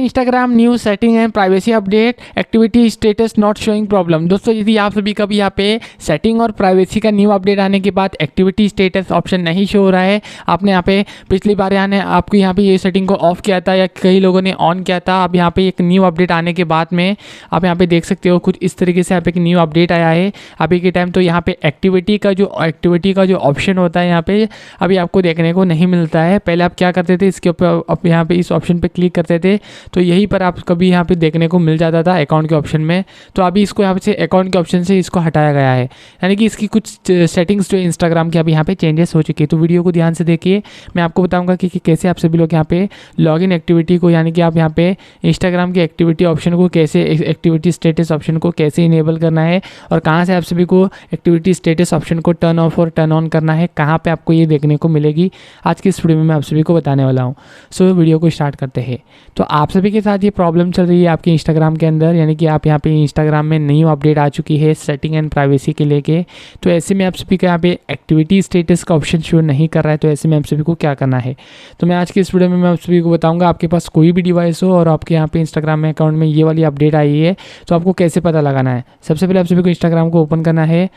Instagram new setting and privacy update activity status not showing problem. दोस्तों यदि आप सभी का भी यहाँ पे सेटिंग और प्राइवेसी का न्यू अपडेट आने के बाद एक्टिविटी स्टेटस ऑप्शन नहीं शो हो रहा है, आपने यहाँ पे पिछली बार आपको यहाँ पे ये सेटिंग को ऑफ किया था या कई लोगों ने ऑन किया था। अब यहाँ पे एक न्यू अपडेट आने के बाद में आप यहाँ पे देख सकते हो कुछ इस तरीके से यहाँ पे एक न्यू अपडेट आया है अभी के टाइम। तो यहाँ पे एक्टिविटी का जो ऑप्शन होता है यहाँ पे अभी आपको देखने को नहीं मिलता है। पहले आप क्या करते थे, इसके ऊपर आप यहाँ पे इस ऑप्शन पे क्लिक करते थे तो यहीं पर आप कभी यहाँ पे देखने को मिल जाता था अकाउंट के ऑप्शन में। तो अभी इसको यहाँ से अकाउंट के ऑप्शन से इसको हटाया गया है, यानी कि इसकी कुछ सेटिंग्स जो इंस्टाग्राम की अभी यहाँ पे चेंजेस हो चुकी है। तो वीडियो को ध्यान से देखिए, मैं आपको बताऊँगा कि कैसे आप सभी लोग यहाँ पे लॉगिन एक्टिविटी को, यानी कि आप यहाँ पे इंस्टाग्राम की एक्टिविटी ऑप्शन को कैसे, एक्टिविटी स्टेटस ऑप्शन को कैसे इनेबल करना है और कहाँ से आप सभी को एक्टिविटी स्टेटस ऑप्शन को टर्न ऑफ और टर्न ऑन करना है, कहाँ पे आपको ये देखने को मिलेगी, आज की इस वीडियो में मैं आप सभी को बताने वाला हूँ। सो वीडियो को स्टार्ट करते हैं। तो आप सभी के साथ ये प्रॉब्लम चल रही है आपके इंस्टाग्राम के अंदर, यानी कि आप यहाँ पे इंस्टाग्राम में न्यू अपडेट आ चुकी है सेटिंग एंड प्राइवेसी के लेके। तो ऐसे में आप सभी का यहाँ पे एक्टिविटी स्टेटस का ऑप्शन शो नहीं कर रहा है। तो ऐसे में आप सभी को क्या करना है, तो मैं आज की इस वीडियो में मैं आप सभी को बताऊँगा। आपके पास कोई भी डिवाइस हो और आपके यहाँ पे इंस्टाग्राम में अकाउंट में ये वाली अपडेट आई है तो आपको कैसे पता लगाना है। सबसे पहले आप सभी को इंस्टाग्राम को ओपन करना है।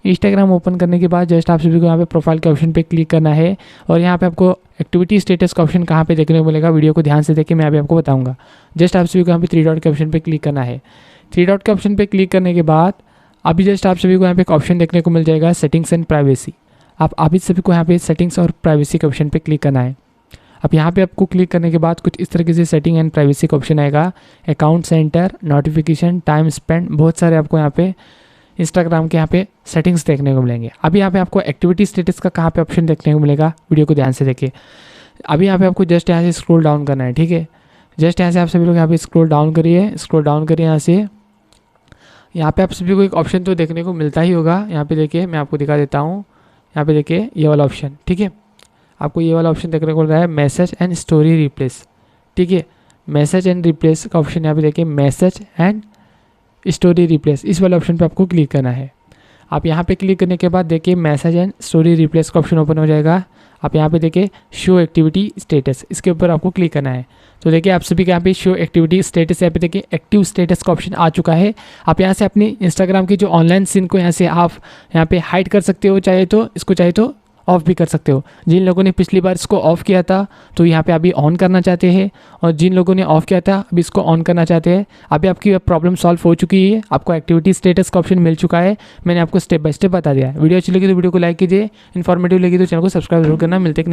इंस्टाग्राम ओपन करने के बाद जस्ट आप सभी को यहाँ पे प्रोफाइल के ऑप्शन पे क्लिक करना है और यहाँ पे आपको एक्टिविटी स्टेटस का ऑप्शन कहाँ पे देखने को मिलेगा, वीडियो को ध्यान से देखिए, मैं अभी आपको बताऊंगा। जस्ट आप सभी को यहाँ पे 3 डॉट के ऑप्शन पे क्लिक करना है। 3 डॉट के ऑप्शन पे क्लिक करने के बाद अभी जस्ट आप सभी को यहाँ पे एक ऑप्शन देखने को मिल जाएगा सेटिंग्स एंड प्राइवेसी। आप अभी सभी को यहाँ पे सेटिंग्स और प्राइवेसी के ऑप्शन पर क्लिक करना है। अब यहाँ पे आपको क्लिक करने के बाद कुछ इस तरीके से सेटिंग एंड प्राइवेसी का ऑप्शन आएगा, account centre, notification, time spend, बहुत सारे आपको यहाँ पे इंस्टाग्राम के यहाँ पे सेटिंग्स देखने को मिलेंगे। अभी यहाँ पे आपको एक्टिविटी स्टेटस का कहाँ पे ऑप्शन देखने को मिलेगा, वीडियो को ध्यान से देखिए। अभी यहाँ पे आपको जस्ट यहाँ से स्क्रॉल डाउन करना है, ठीक है। जस्ट यहाँ से आप सभी लोग यहाँ पे स्क्रॉल डाउन करिए यहाँ से। यहाँ पे आप सभी को एक ऑप्शन तो देखने को मिलता ही होगा, यहाँ पे देखिए मैं आपको दिखा देता हूँ। यहाँ पे देखिए ये वाला ऑप्शन, ठीक है, आपको ये वाला ऑप्शन देखने को मिल रहा है मैसेज एंड स्टोरी रिप्लेस, ठीक है। मैसेज एंड रिप्लेस का ऑप्शन यहाँ पे देखिए, मैसेज एंड स्टोरी रिप्लेस, इस वाले ऑप्शन पे आपको क्लिक करना है। आप यहाँ पे क्लिक करने के बाद देखिए मैसेज एंड स्टोरी रिप्लेस का ऑप्शन ओपन हो जाएगा। आप यहाँ पे देखिए शो एक्टिविटी स्टेटस, इसके ऊपर आपको क्लिक करना है। तो देखिए आप सभी के यहाँ पे शो एक्टिविटी स्टेटस, यहाँ पे देखिए एक्टिव स्टेटस का ऑप्शन आ चुका है। आप यहाँ से अपनी इंस्टाग्राम की जो ऑनलाइन सीन को यहाँ से आप यहाँ पे हाइड कर सकते हो, चाहे तो ऑफ भी कर सकते हो। जिन लोगों ने पिछली बार इसको ऑफ किया था तो यहाँ पे अभी ऑन करना चाहते हैं, और जिन लोगों ने ऑफ किया था अभी इसको ऑन करना चाहते हैं। अभी आपकी प्रॉब्लम सॉल्व हो चुकी है, आपको एक्टिविटी स्टेटस का ऑप्शन मिल चुका है। मैंने आपको स्टेप बाय स्टेप बता दिया है। वीडियो अच्छी लगी तो वीडियो को लाइक कीजिए, इन्फॉर्मेटिव लगी तो चैनल को सब्सक्राइब जरूर करना। मिलते हैं